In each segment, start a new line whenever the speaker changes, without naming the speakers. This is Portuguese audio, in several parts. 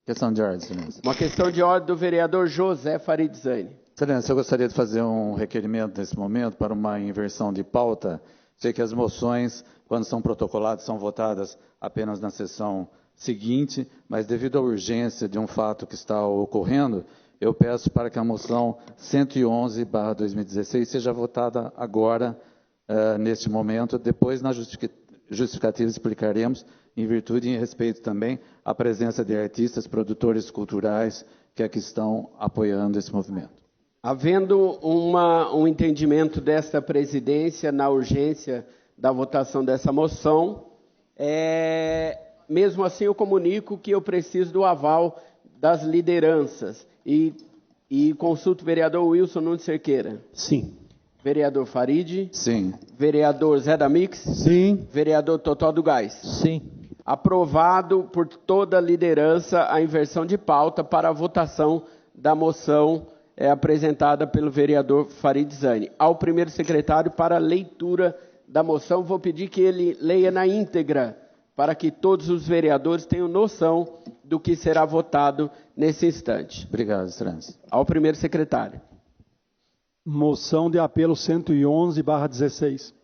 Questão de ordem, Excelência.
Uma questão de ordem do vereador José Farid Zaini.
Excelência, eu gostaria de fazer um requerimento nesse momento para uma inversão de pauta. Sei que as moções, quando são protocoladas, são votadas apenas na sessão seguinte, mas devido à urgência de um fato que está ocorrendo, eu peço para que a moção 111/2016 seja votada agora, neste momento. Depois, na justificativa, explicaremos, em virtude e em respeito também à presença de artistas, produtores culturais que aqui estão apoiando esse movimento.
Havendo um entendimento desta presidência na urgência da votação dessa moção, mesmo assim eu comunico que eu preciso do aval das lideranças e consulto o vereador Wilson Nunes Cerqueira.
Sim.
Vereador Farid?
Sim.
Vereador Zé da Mix?
Sim.
Vereador Totó do Gás?
Sim.
Aprovado por toda a liderança a inversão de pauta para a votação da moção apresentada pelo vereador Farid Zaini. Ao primeiro secretário, para a leitura da moção, vou pedir que ele leia na íntegra, para que todos os vereadores tenham noção do que será votado nesse instante.
Obrigado, Excelência.
Ao primeiro secretário.
Moção de apelo 111/16.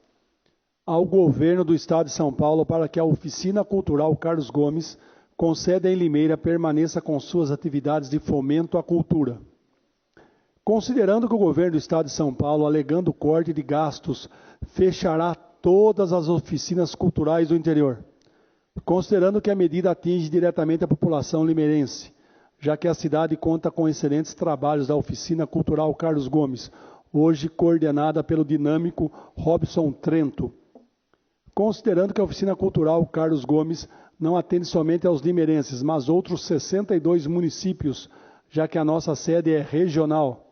Ao governo do Estado de São Paulo para que a Oficina Cultural Carlos Gomes, com sede em Limeira, permaneça com suas atividades de fomento à cultura. Considerando que o governo do Estado de São Paulo, alegando corte de gastos, fechará todas as oficinas culturais do interior. Considerando que a medida atinge diretamente a população limeirense, já que a cidade conta com excelentes trabalhos da Oficina Cultural Carlos Gomes, hoje coordenada pelo dinâmico Robson Trento. Considerando que a Oficina Cultural Carlos Gomes não atende somente aos limeirenses, mas outros 62 municípios, já que a nossa sede é regional.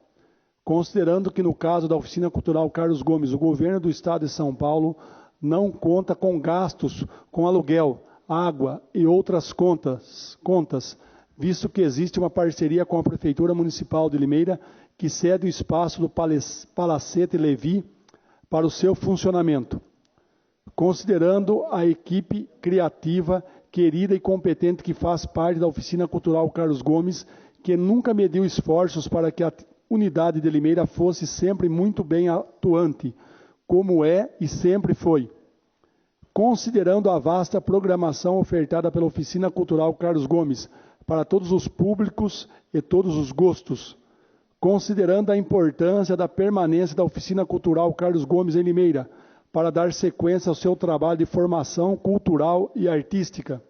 Considerando que no caso da Oficina Cultural Carlos Gomes, o governo do Estado de São Paulo não conta com gastos com aluguel, água e outras contas, visto que existe uma parceria com a Prefeitura Municipal de Limeira, que cede o espaço do Palacete Levi para o seu funcionamento. Considerando a equipe criativa, querida e competente que faz parte da Oficina Cultural Carlos Gomes, que nunca mediu esforços para que a unidade de Limeira fosse sempre muito bem atuante, como é e sempre foi. Considerando a vasta programação ofertada pela Oficina Cultural Carlos Gomes para todos os públicos e todos os gostos, considerando a importância da permanência da Oficina Cultural Carlos Gomes em Limeira, para dar sequência ao seu trabalho de formação cultural e artística.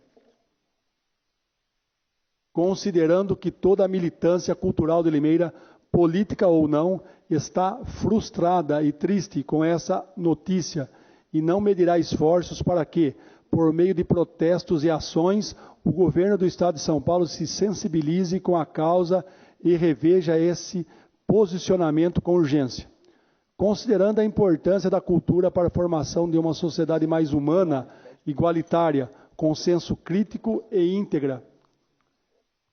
Considerando que toda a militância cultural de Limeira, política ou não, está frustrada e triste com essa notícia e não medirá esforços para que, por meio de protestos e ações, o governo do Estado de São Paulo se sensibilize com a causa e reveja esse posicionamento com urgência. Considerando a importância da cultura para a formação de uma sociedade mais humana, igualitária, com senso crítico e íntegra.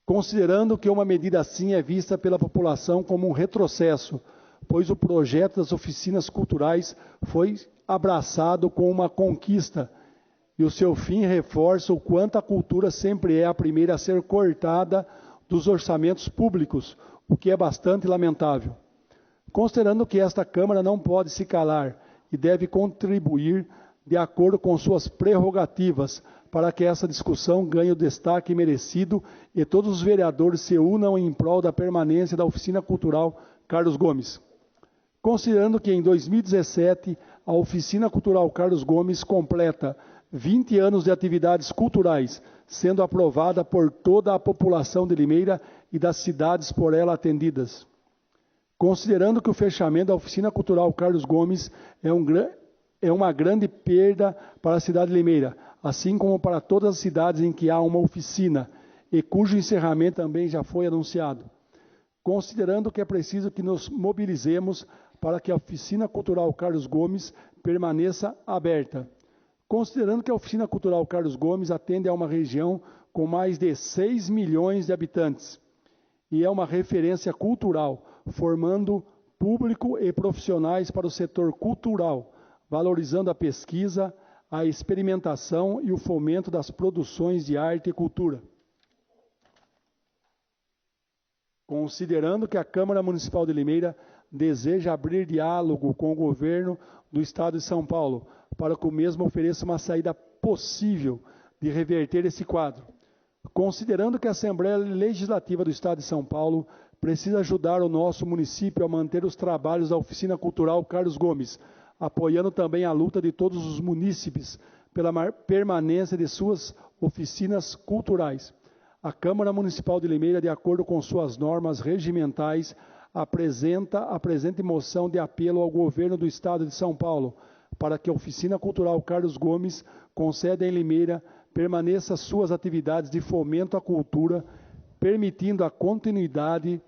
Considerando que uma medida assim é vista pela população como um retrocesso, pois o projeto das oficinas culturais foi abraçado com uma conquista, e o seu fim reforça o quanto a cultura sempre é a primeira a ser cortada dos orçamentos públicos, o que é bastante lamentável. Considerando que esta Câmara não pode se calar e deve contribuir de acordo com suas prerrogativas para que essa discussão ganhe o destaque merecido e todos os vereadores se unam em prol da permanência da Oficina Cultural Carlos Gomes. Considerando que em 2017 a Oficina Cultural Carlos Gomes completa 20 anos de atividades culturais, sendo aprovada por toda a população de Limeira e das cidades por ela atendidas. Considerando que o fechamento da Oficina Cultural Carlos Gomes é uma grande perda para a cidade de Limeira, assim como para todas as cidades em que há uma oficina, e cujo encerramento também já foi anunciado. Considerando que é preciso que nos mobilizemos para que a Oficina Cultural Carlos Gomes permaneça aberta. Considerando que a Oficina Cultural Carlos Gomes atende a uma região com mais de 6 milhões de habitantes, e é uma referência cultural, formando público e profissionais para o setor cultural, valorizando a pesquisa, a experimentação e o fomento das produções de arte e cultura. considerando que a Câmara Municipal de Limeira deseja abrir diálogo com o governo do Estado de São Paulo, para que o mesmo ofereça uma saída possível de reverter esse quadro. Considerando que a Assembleia Legislativa do Estado de São Paulo precisa ajudar o nosso município a manter os trabalhos da Oficina Cultural Carlos Gomes, apoiando também a luta de todos os munícipes pela permanência de suas oficinas culturais. A Câmara Municipal de Limeira, de acordo com suas normas regimentais, apresenta a presente moção de apelo ao governo do Estado de São Paulo, para que a Oficina Cultural Carlos Gomes, com sede em Limeira, permaneça suas atividades de fomento à cultura, permitindo a continuidade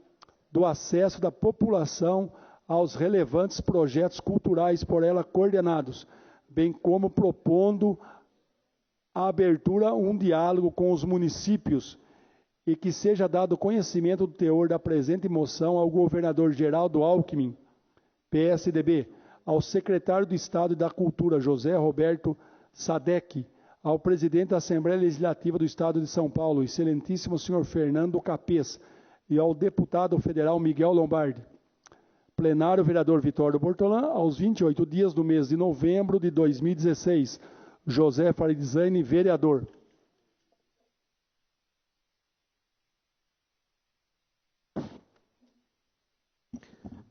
do acesso da população aos relevantes projetos culturais por ela coordenados, bem como propondo a abertura um diálogo com os municípios e que seja dado conhecimento do teor da presente moção ao governador Geraldo Alckmin, PSDB, ao secretário de Estado da Cultura, José Roberto Sadek, ao presidente da Assembleia Legislativa do Estado de São Paulo, excelentíssimo senhor Fernando Capês, e ao deputado federal Miguel Lombardi. Plenário, vereador Vitório Bortolã, aos 28 dias do mês de novembro de 2016. José Faridizani, vereador.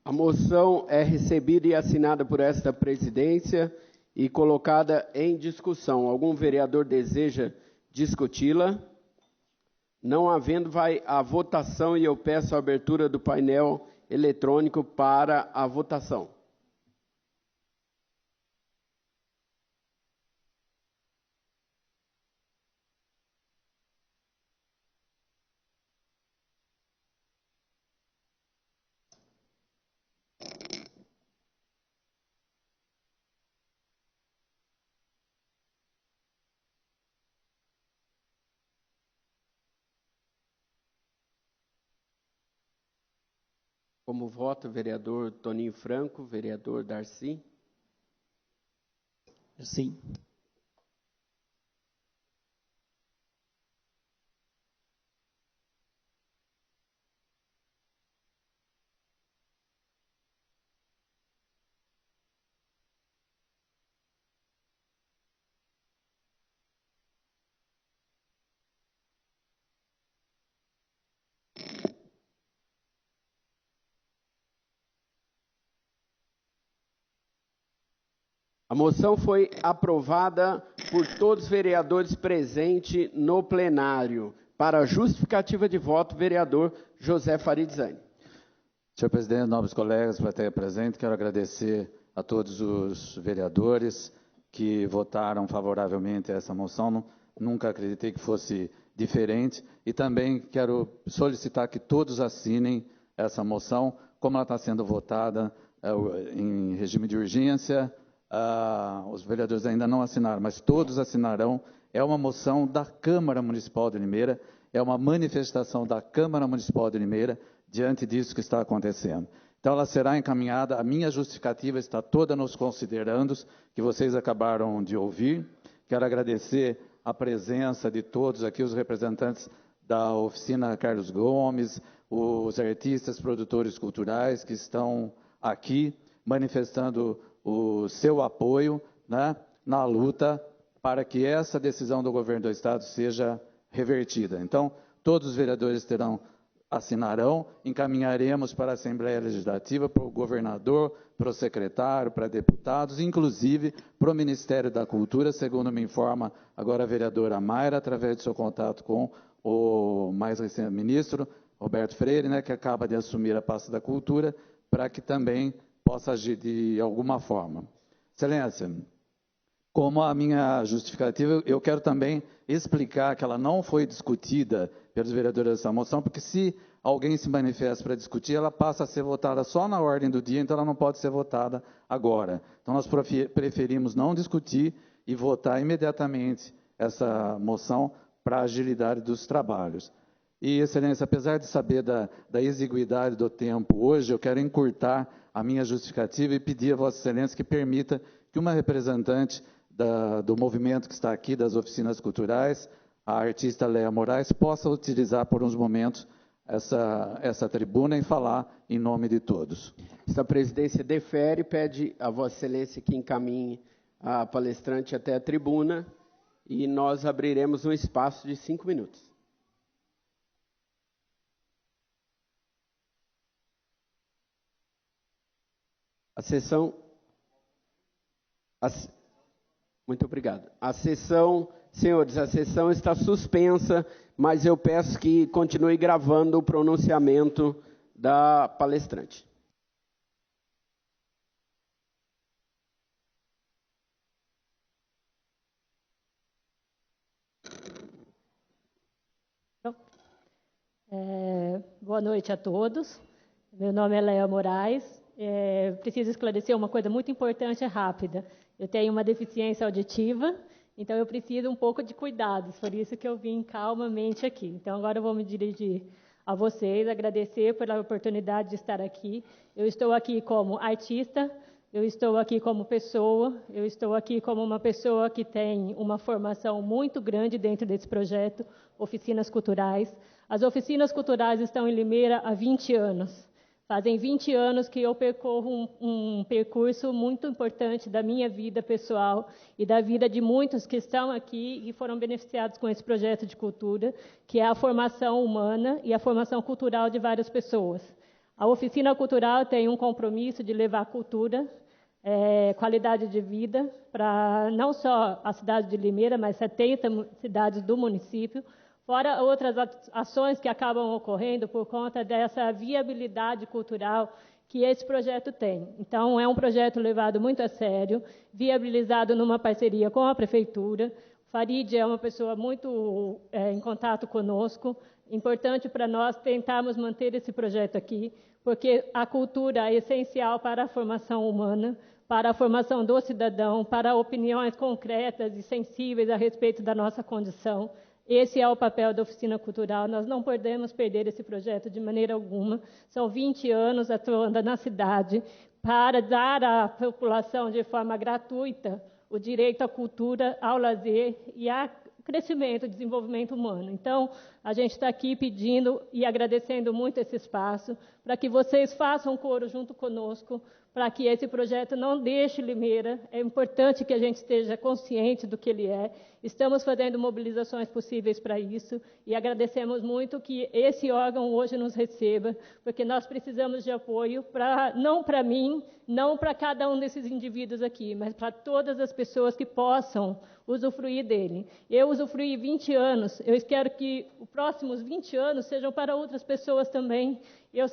A moção é recebida e assinada por esta presidência e colocada em discussão. Algum vereador deseja discuti-la? Não havendo, vai à votação e eu peço a abertura do painel eletrônico para a votação. Como voto, vereador Toninho Franco, vereador Darcy.
Sim.
A moção foi aprovada por todos os vereadores presentes no plenário. Para justificativa de voto, vereador José Faridizani.
Senhor presidente, nobres colegas, plateia presente, quero agradecer a todos os vereadores que votaram favoravelmente a essa moção. Nunca acreditei que fosse diferente. E também quero solicitar que todos assinem essa moção, como ela está sendo votada em regime de urgência. Os vereadores ainda não assinaram, mas todos assinarão. É uma moção da Câmara Municipal de Limeira, é uma manifestação da Câmara Municipal de Limeira diante disso que está acontecendo. Então, ela será encaminhada, a minha justificativa está toda nos considerandos, que vocês acabaram de ouvir. Quero agradecer a presença de todos aqui, os representantes da Oficina Carlos Gomes, os artistas, produtores culturais que estão aqui manifestando o seu apoio, né, na luta para que essa decisão do governo do Estado seja revertida. Então, todos os vereadores assinarão, encaminharemos para a Assembleia Legislativa, para o governador, para o secretário, para deputados, inclusive para o Ministério da Cultura, segundo me informa agora a vereadora Mayra, através do seu contato com o mais recente ministro, Roberto Freire, né, que acaba de assumir a pasta da Cultura, para que também possa agir de alguma forma. Excelência, como a minha justificativa, eu quero também explicar que ela não foi discutida pelos vereadores dessa moção, porque se alguém se manifesta para discutir, ela passa a ser votada só na ordem do dia, então ela não pode ser votada agora. Então nós preferimos não discutir e votar imediatamente essa moção para a agilidade dos trabalhos. E, Excelência, apesar de saber da exiguidade do tempo hoje, eu quero encurtar a minha justificativa e pedir a Vossa Excelência que permita que uma representante do movimento que está aqui, das oficinas culturais, a artista Léa Moraes, possa utilizar por uns momentos essa tribuna e falar em nome de todos.
Essa presidência defere e pede a Vossa Excelência que encaminhe a palestrante até a tribuna e nós abriremos um espaço de 5 minutos. A sessão... Muito obrigado. Senhores, a sessão está suspensa, mas eu peço que continue gravando o pronunciamento da palestrante.
Boa noite a todos. Meu nome é Léa Moraes. Preciso esclarecer uma coisa muito importante e rápida. Eu tenho uma deficiência auditiva, então eu preciso um pouco de cuidados, por isso que eu vim calmamente aqui. Então agora eu vou me dirigir a vocês, agradecer pela oportunidade de estar aqui. Eu estou aqui como artista, eu estou aqui como pessoa, eu estou aqui como uma pessoa que tem uma formação muito grande dentro desse projeto, Oficinas Culturais. As Oficinas Culturais estão em Limeira há 20 anos. Fazem 20 anos que eu percorro um percurso muito importante da minha vida pessoal e da vida de muitos que estão aqui e foram beneficiados com esse projeto de cultura, que é a formação humana e a formação cultural de várias pessoas. A Oficina Cultural tem um compromisso de levar cultura, qualidade de vida, para não só a cidade de Limeira, mas 70 cidades do município, fora outras ações que acabam ocorrendo por conta dessa viabilidade cultural que esse projeto tem. Então, é um projeto levado muito a sério, viabilizado numa parceria com a Prefeitura. Farid é uma pessoa muito em contato conosco. Importante para nós tentarmos manter esse projeto aqui, porque a cultura é essencial para a formação humana, para a formação do cidadão, para opiniões concretas e sensíveis a respeito da nossa condição. Esse é o papel da Oficina Cultural, nós não podemos perder esse projeto de maneira alguma. São 20 anos atuando na cidade para dar à população de forma gratuita o direito à cultura, ao lazer e ao crescimento e desenvolvimento humano. Então, a gente está aqui pedindo e agradecendo muito esse espaço para que vocês façam coro junto conosco, para que esse projeto não deixe Limeira. É importante que a gente esteja consciente do que ele é. Estamos fazendo mobilizações possíveis para isso e agradecemos muito que esse órgão hoje nos receba, porque nós precisamos de apoio, não para mim, não para cada um desses indivíduos aqui, mas para todas as pessoas que possam usufruir dele. Eu usufruí 20 anos, eu quero que os próximos 20 anos sejam para outras pessoas também. Eu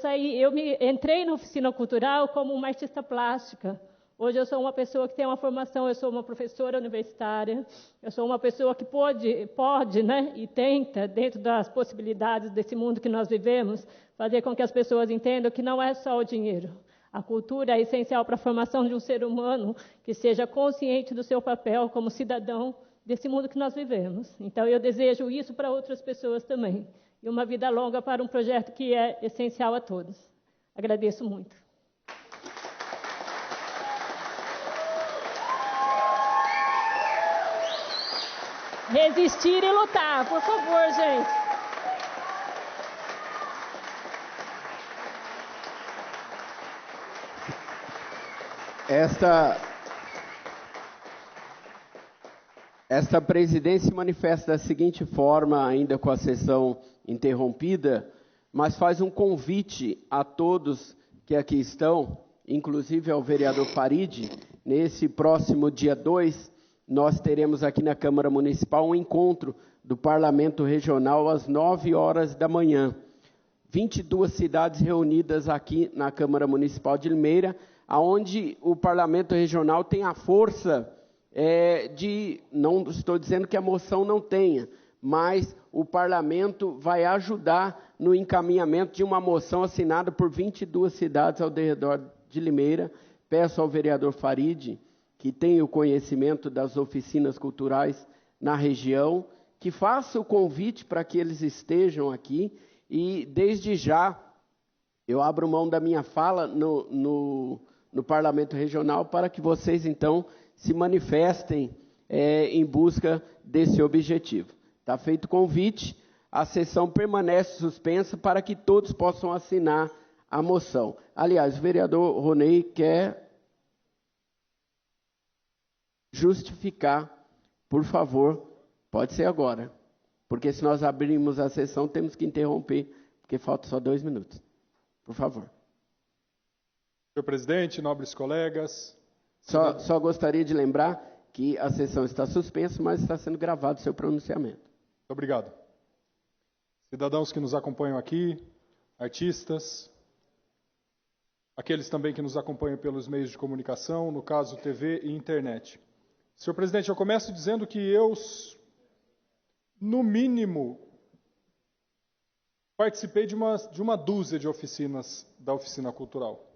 entrei na Oficina Cultural como uma artista plástica. Hoje eu sou uma pessoa que tem uma formação, eu sou uma professora universitária, eu sou uma pessoa que pode, né, e tenta, dentro das possibilidades desse mundo que nós vivemos, fazer com que as pessoas entendam que não é só o dinheiro. A cultura é essencial para a formação de um ser humano que seja consciente do seu papel como cidadão desse mundo que nós vivemos. Então eu desejo isso para outras pessoas também. E uma vida longa para um projeto que é essencial a todos. Agradeço muito. Resistir e lutar, por favor, gente.
Esta presidência se manifesta da seguinte forma, ainda com a sessão interrompida, mas faz um convite a todos que aqui estão, inclusive ao vereador Farid. Nesse próximo dia 2, nós teremos aqui na Câmara Municipal um encontro do Parlamento Regional às 9 horas da manhã. 22 cidades reunidas aqui na Câmara Municipal de Limeira, onde o Parlamento Regional tem a força não estou dizendo que a moção não tenha, mas o Parlamento vai ajudar no encaminhamento de uma moção assinada por 22 cidades ao redor de Limeira. Peço ao vereador Farid, que tem o conhecimento das oficinas culturais na região, que faça o convite para que eles estejam aqui e, desde já, eu abro mão da minha fala no Parlamento Regional para que vocês, então, se manifestem em busca desse objetivo. Está feito o convite. a sessão permanece suspensa para que todos possam assinar a moção. Aliás, o vereador Ronei quer justificar, por favor, pode ser agora, porque se nós abrirmos a sessão, temos que interromper, porque falta só 2 minutos. Por favor.
Senhor presidente, nobres colegas.
Só gostaria de lembrar que a sessão está suspensa, mas está sendo gravado o seu pronunciamento.
Muito obrigado. Cidadãos que nos acompanham aqui, artistas, aqueles também que nos acompanham pelos meios de comunicação, no caso TV e internet. Senhor presidente, eu começo dizendo que eu, no mínimo, participei de uma dúzia de oficinas da Oficina Cultural.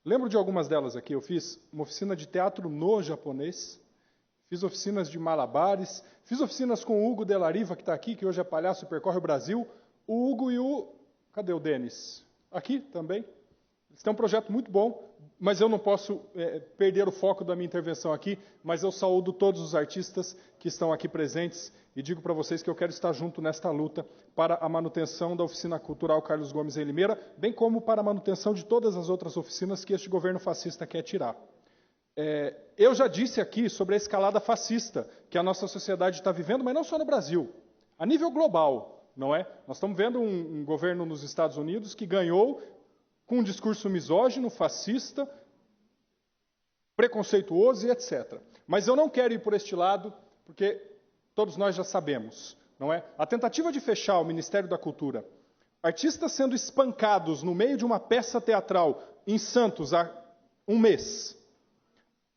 Lembro de algumas delas aqui. Eu fiz uma oficina de teatro no japonês, fiz oficinas de malabares, fiz oficinas com o Hugo de la Riva, que está aqui, que hoje é palhaço e percorre o Brasil. O Hugo e o... Cadê o Denis? Aqui também. Eles têm um projeto muito bom, mas eu não posso perder o foco da minha intervenção aqui, mas eu saúdo todos os artistas que estão aqui presentes e digo para vocês que eu quero estar junto nesta luta para a manutenção da Oficina Cultural Carlos Gomes em Limeira, bem como para a manutenção de todas as outras oficinas que este governo fascista quer tirar. Eu já disse aqui sobre a escalada fascista que a nossa sociedade está vivendo, mas não só no Brasil, a nível global, não é? Nós estamos vendo um governo nos Estados Unidos que ganhou com um discurso misógino, fascista, preconceituoso e etc. Mas eu não quero ir por este lado, porque todos nós já sabemos, não é? A tentativa de fechar o Ministério da Cultura, artistas sendo espancados no meio de uma peça teatral em Santos há um mês,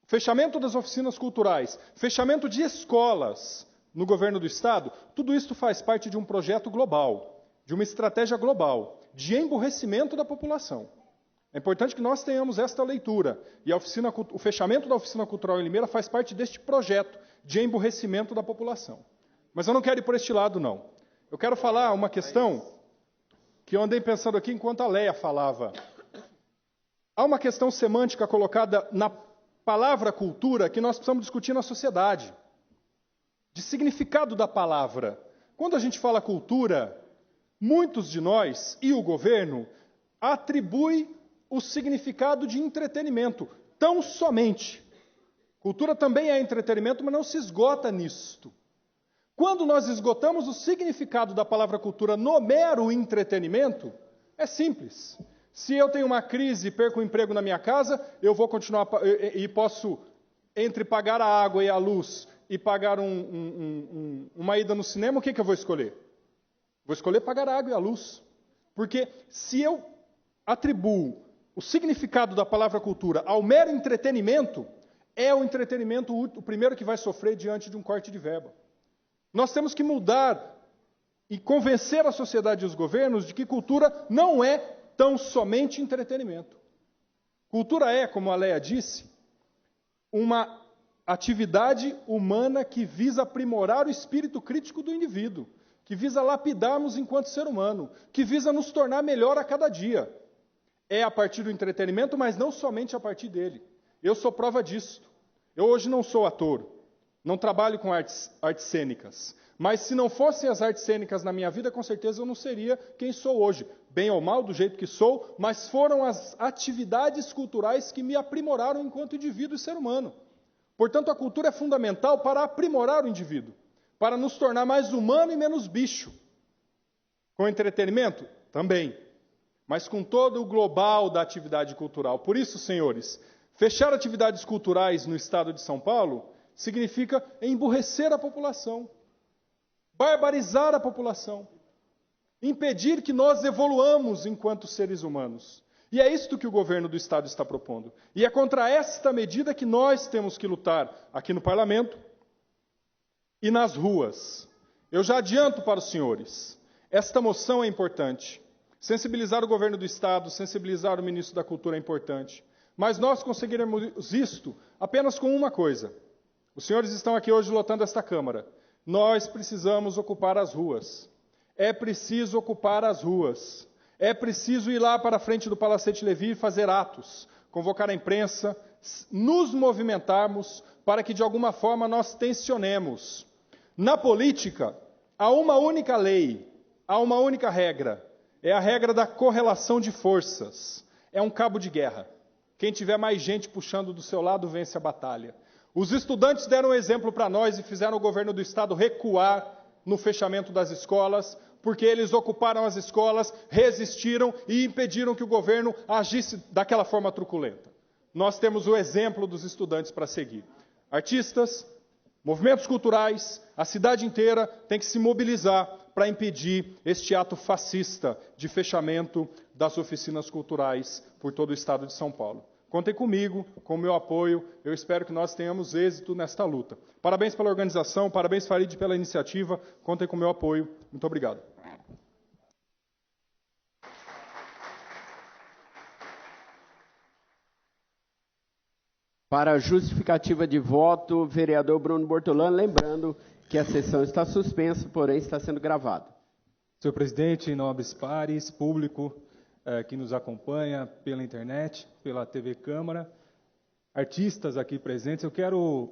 fechamento das oficinas culturais, fechamento de escolas no governo do Estado, tudo isso faz parte de um projeto global, de uma estratégia global, de emburrecimento da população. É importante que nós tenhamos esta leitura. E o fechamento da Oficina Cultural em Limeira faz parte deste projeto de emburrecimento da população. Mas eu não quero ir por este lado, não. Eu quero falar uma questão que eu andei pensando aqui enquanto a Leia falava. Há uma questão semântica colocada na palavra cultura que nós precisamos discutir na sociedade. De significado da palavra. Quando a gente fala cultura, muitos de nós e o governo atribuem o significado de entretenimento, tão somente. Cultura também é entretenimento, mas não se esgota nisto. Quando nós esgotamos o significado da palavra cultura no mero entretenimento, é simples. Se eu tenho uma crise e perco o emprego na minha casa, eu vou continuar e posso, entre pagar a água e a luz e pagar uma ida no cinema, o que eu vou escolher? Vou escolher pagar a água e a luz. Porque se eu atribuo o significado da palavra cultura ao mero entretenimento, é o entretenimento o primeiro que vai sofrer diante de um corte de verba. Nós temos que mudar e convencer a sociedade e os governos de que cultura não é tão somente entretenimento. Cultura é, como a Leia disse, uma atividade humana que visa aprimorar o espírito crítico do indivíduo, que visa lapidarmos enquanto ser humano, que visa nos tornar melhor a cada dia. É a partir do entretenimento, mas não somente a partir dele. Eu sou prova disso. Eu hoje não sou ator, não trabalho com artes cênicas, mas se não fossem as artes cênicas na minha vida, com certeza eu não seria quem sou hoje. Bem ou mal, do jeito que sou, mas foram as atividades culturais que me aprimoraram enquanto indivíduo e ser humano. Portanto, a cultura é fundamental para aprimorar o indivíduo, para nos tornar mais humano e menos bicho. Com entretenimento? Também. Mas com todo o global da atividade cultural. Por isso, senhores, fechar atividades culturais no estado de São Paulo significa emburrecer a população, barbarizar a população, impedir que nós evoluamos enquanto seres humanos. E é isto que o governo do estado está propondo. E é contra esta medida que nós temos que lutar aqui no parlamento e nas ruas. Eu já adianto para os senhores, esta moção é importante. Sensibilizar o governo do Estado, sensibilizar o ministro da Cultura é importante. Mas nós conseguiremos isto apenas com uma coisa. Os senhores estão aqui hoje lotando esta Câmara. Nós precisamos ocupar as ruas. É preciso ocupar as ruas. É preciso ir lá para a frente do Palacete Levi e fazer atos, convocar a imprensa, nos movimentarmos para que de alguma forma nós tensionemos. Na política, há uma única lei há uma única regra, é a regra da correlação de forças. É um cabo de guerra. Quem tiver mais gente puxando do seu lado vence a batalha. Os estudantes deram um exemplo para nós e fizeram o governo do Estado recuar no fechamento das escolas, porque eles ocuparam as escolas, resistiram e impediram que o governo agisse daquela forma truculenta. Nós temos o exemplo dos estudantes para seguir. Artistas, movimentos culturais, a cidade inteira tem que se mobilizar para impedir este ato fascista de fechamento das oficinas culturais por todo o estado de São Paulo. Contem comigo, com o meu apoio, eu espero que nós tenhamos êxito nesta luta. Parabéns pela organização, parabéns Farid pela iniciativa, contem com o meu apoio. Muito obrigado.
Para a justificativa de voto, vereador Bruno Bortolano, lembrando que a sessão está suspensa, porém está sendo gravada.
Senhor presidente, nobres pares, público que nos acompanha pela internet, pela TV Câmara, artistas aqui presentes, eu quero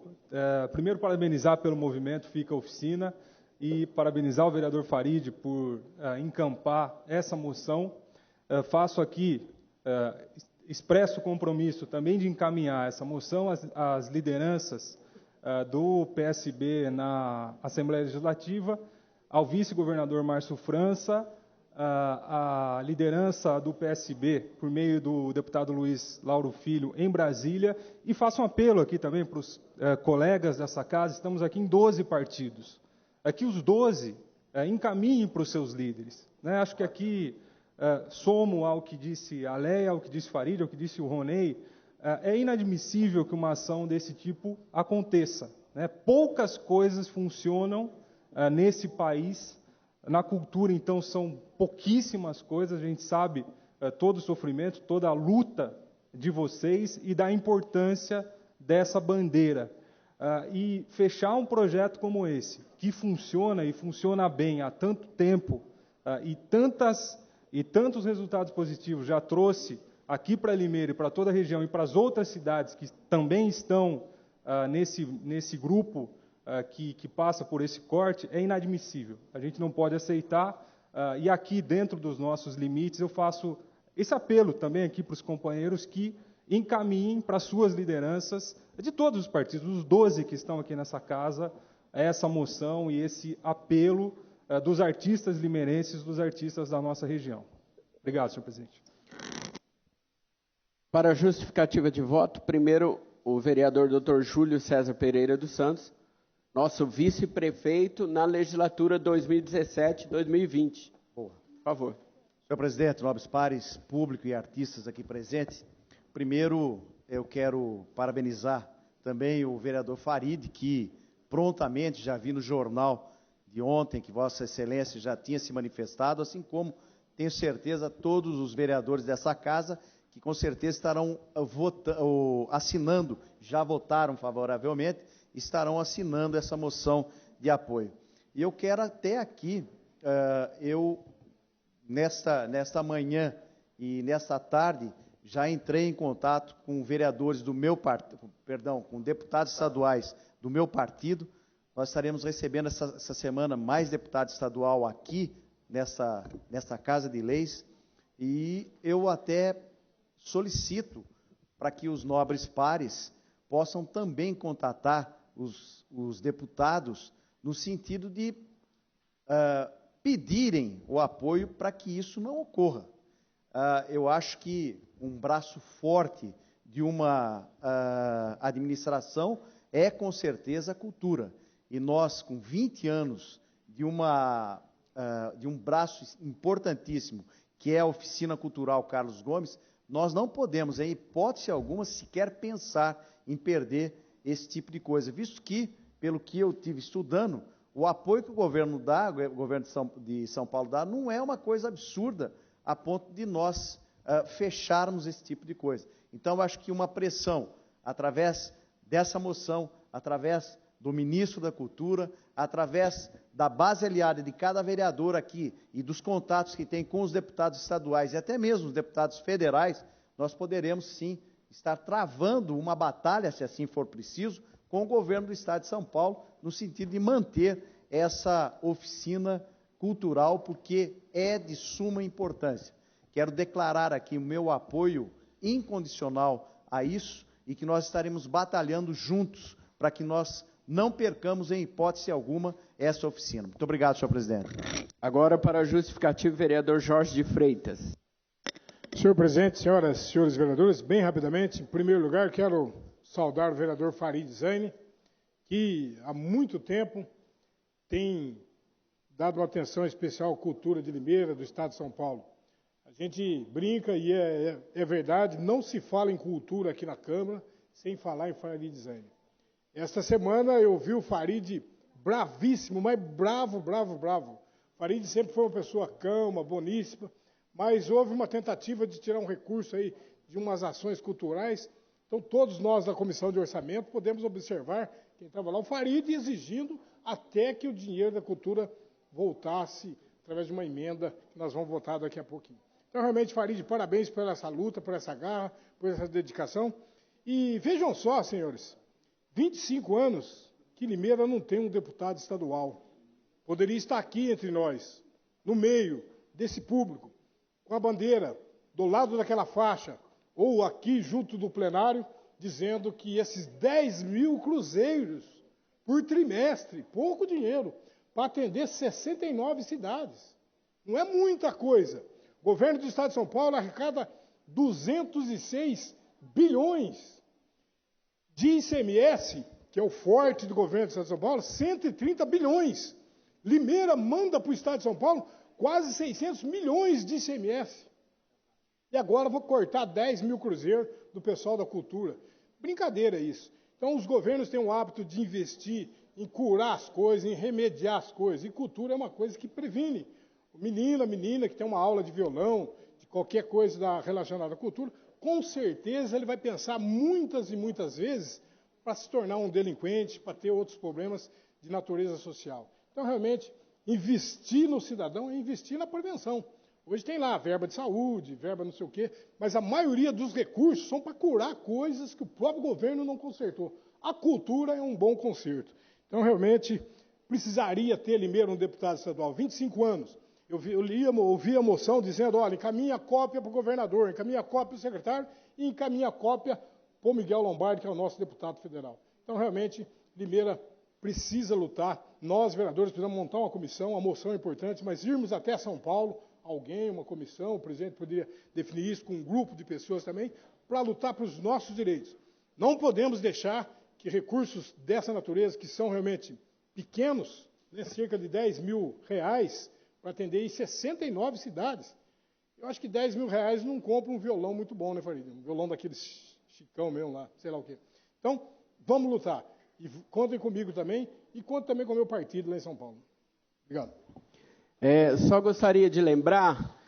primeiro parabenizar pelo movimento Fica Oficina e parabenizar o vereador Farid por encampar essa moção. Faço aqui, expresso o compromisso também de encaminhar essa moção às lideranças do PSB na Assembleia Legislativa, ao vice-governador Márcio França, a liderança do PSB, por meio do deputado Luiz Lauro Filho, em Brasília, e faço um apelo aqui também para os colegas dessa casa, estamos aqui em 12 partidos, que os 12 encaminhem para os seus líderes. Né? Acho que aqui, somo ao que disse a Leia, ao que disse Farid, ao que disse o Ronei, é inadmissível que uma ação desse tipo aconteça. Né? Poucas coisas funcionam nesse país. Na cultura, então, são pouquíssimas coisas. A gente sabe todo o sofrimento, toda a luta de vocês e da importância dessa bandeira. E fechar um projeto como esse, que funciona e funciona bem há tanto tempo, e tantos resultados positivos já trouxe aqui para Limeira e para toda a região e para as outras cidades que também estão nesse grupo que passa por esse corte, é inadmissível. A gente não pode aceitar, e aqui dentro dos nossos limites eu faço esse apelo também aqui para os companheiros que encaminhem para suas lideranças de todos os partidos, os 12 que estão aqui nessa casa, essa moção e esse apelo dos artistas limeirenses, dos artistas da nossa região. Obrigado, senhor presidente.
Para a justificativa de voto, primeiro o vereador Dr. Júlio César Pereira dos Santos, nosso vice-prefeito na legislatura 2017-2020. Por favor.
Senhor presidente, nobres pares, público e artistas aqui presentes, primeiro eu quero parabenizar também o vereador Farid, que prontamente, já vi no jornal de ontem, que Vossa Excelência já tinha se manifestado, assim como tenho certeza todos os vereadores dessa casa, que com certeza estarão assinando, já votaram favoravelmente, estarão assinando essa moção de apoio. E eu quero até aqui, nesta manhã e nesta tarde, já entrei em contato com vereadores do meu partido, com deputados estaduais do meu partido. Nós estaremos recebendo essa semana mais deputado estadual aqui, nessa Casa de Leis, e eu até solicito para que os nobres pares possam também contatar os deputados no sentido de pedirem o apoio para que isso não ocorra. Eu acho que um braço forte de uma administração é, com certeza, a cultura. E nós, com 20 anos de um braço importantíssimo, que é a Oficina Cultural Carlos Gomes, nós não podemos, em hipótese alguma, sequer pensar em perder esse tipo de coisa, visto que, pelo que eu tive estudando, o apoio que o governo dá, o governo de São Paulo dá, não é uma coisa absurda a ponto de nós fecharmos esse tipo de coisa. Então, eu acho que uma pressão, através dessa moção, através do ministro da Cultura, através da base aliada de cada vereador aqui e dos contatos que tem com os deputados estaduais e até mesmo os deputados federais, nós poderemos, sim, estar travando uma batalha, se assim for preciso, com o governo do Estado de São Paulo, no sentido de manter essa oficina cultural, porque é de suma importância. Quero declarar aqui o meu apoio incondicional a isso e que nós estaremos batalhando juntos para que nós não percamos, em hipótese alguma, essa oficina. Muito obrigado, senhor presidente.
Agora, para a justificativa, vereador Jorge de Freitas.
Senhor presidente, senhoras e senhores vereadores, bem rapidamente, em primeiro lugar, quero saudar o vereador Farid Zaini, que há muito tempo tem dado uma atenção especial à cultura de Limeira, do Estado de São Paulo. A gente brinca, e é verdade, não se fala em cultura aqui na Câmara sem falar em Farid Zaini. Esta semana eu vi o Farid bravíssimo, mas bravo. Farid sempre foi uma pessoa calma, boníssima, mas houve uma tentativa de tirar um recurso aí de umas ações culturais. Então, todos nós da Comissão de Orçamento podemos observar quem estava lá, o Farid exigindo até que o dinheiro da cultura voltasse através de uma emenda que nós vamos votar daqui a pouquinho. Então, realmente, Farid, parabéns por essa luta, por essa garra, por essa dedicação. E vejam só, senhores, 25 anos que Limeira não tem um deputado estadual. Poderia estar aqui entre nós, no meio desse público, com a bandeira do lado daquela faixa, ou aqui junto do plenário, dizendo que esses 10 mil cruzeiros por trimestre, pouco dinheiro, para atender 69 cidades. Não é muita coisa. O governo do Estado de São Paulo arrecada 206 bilhões. De ICMS, que é o forte do governo do Estado de São Paulo, 130 bilhões. Limeira manda para o Estado de São Paulo quase 600 milhões de ICMS. E agora vou cortar 10 mil cruzeiros do pessoal da cultura. Brincadeira isso. Então, os governos têm o hábito de investir em curar as coisas, em remediar as coisas. E cultura é uma coisa que previne. O menina que tem uma aula de violão, de qualquer coisa relacionada à cultura, com certeza ele vai pensar muitas e muitas vezes para se tornar um delinquente, para ter outros problemas de natureza social. Então, realmente, investir no cidadão é investir na prevenção. Hoje tem lá verba de saúde, verba não sei o quê, mas a maioria dos recursos são para curar coisas que o próprio governo não consertou. A cultura é um bom conserto. Então, realmente, precisaria ter Limeira um deputado estadual, 25 anos. Eu ouvi a moção dizendo, olha, encaminha a cópia para o governador, encaminha a cópia para o secretário e encaminha a cópia para o Miguel Lombardi, que é o nosso deputado federal. Então, realmente, Limeira precisa lutar. Nós, vereadores, precisamos montar uma comissão, a moção é importante, mas irmos até São Paulo, alguém, uma comissão, o presidente poderia definir isso com um grupo de pessoas também, para lutar pelos nossos direitos. Não podemos deixar que recursos dessa natureza, que são realmente pequenos, né, cerca de 10 mil reais, para atender em 69 cidades. Eu acho que 10 mil reais não compra um violão muito bom, né, Farid? Um violão daqueles chicão mesmo lá, sei lá o quê. Então, vamos lutar. E contem comigo também, e contem também com o meu partido lá em São Paulo. Obrigado.
Só gostaria de lembrar,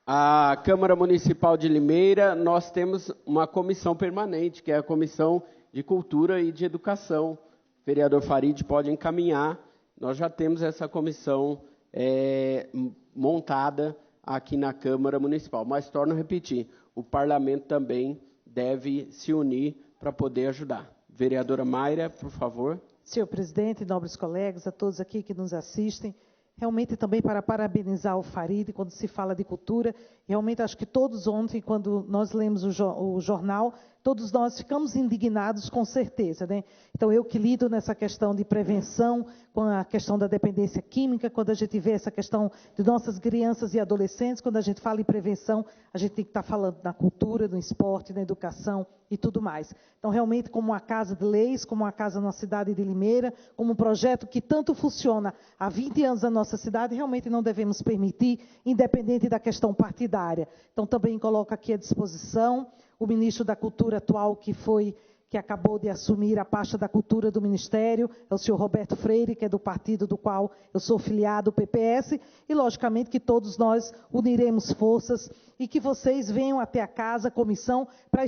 a Câmara Municipal de Limeira, nós temos uma comissão permanente, que é a Comissão de Cultura e de Educação. O vereador Farid pode encaminhar, nós já temos essa comissão montada aqui na Câmara Municipal. Mas, torno a repetir, o Parlamento também deve se unir para poder ajudar. Vereadora Mayra, por favor.
Senhor presidente, nobres colegas, a todos aqui que nos assistem, realmente também para parabenizar o Farid quando se fala de cultura. Realmente acho que todos ontem, quando nós lemos o jornal, todos nós ficamos indignados com certeza, né? Então, eu que lido nessa questão de prevenção, com a questão da dependência química, quando a gente vê essa questão de nossas crianças e adolescentes, quando a gente fala em prevenção, a gente tem que estar falando na cultura, no esporte, na educação e tudo mais. Então, realmente, como uma casa de leis, como uma casa na cidade de Limeira, como um projeto que tanto funciona há 20 anos na nossa cidade, realmente não devemos permitir, independente da questão partidária. Então, também coloco aqui à disposição o ministro da Cultura atual, que acabou de assumir a pasta da Cultura do Ministério, é o senhor Roberto Freire, que é do partido do qual eu sou filiado, o PPS, e, logicamente, que todos nós uniremos forças e que vocês venham até a casa, a comissão, para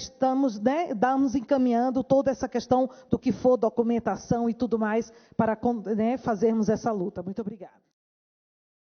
darmos encaminhando toda essa questão do que for documentação e tudo mais, para fazermos essa luta. Muito obrigada.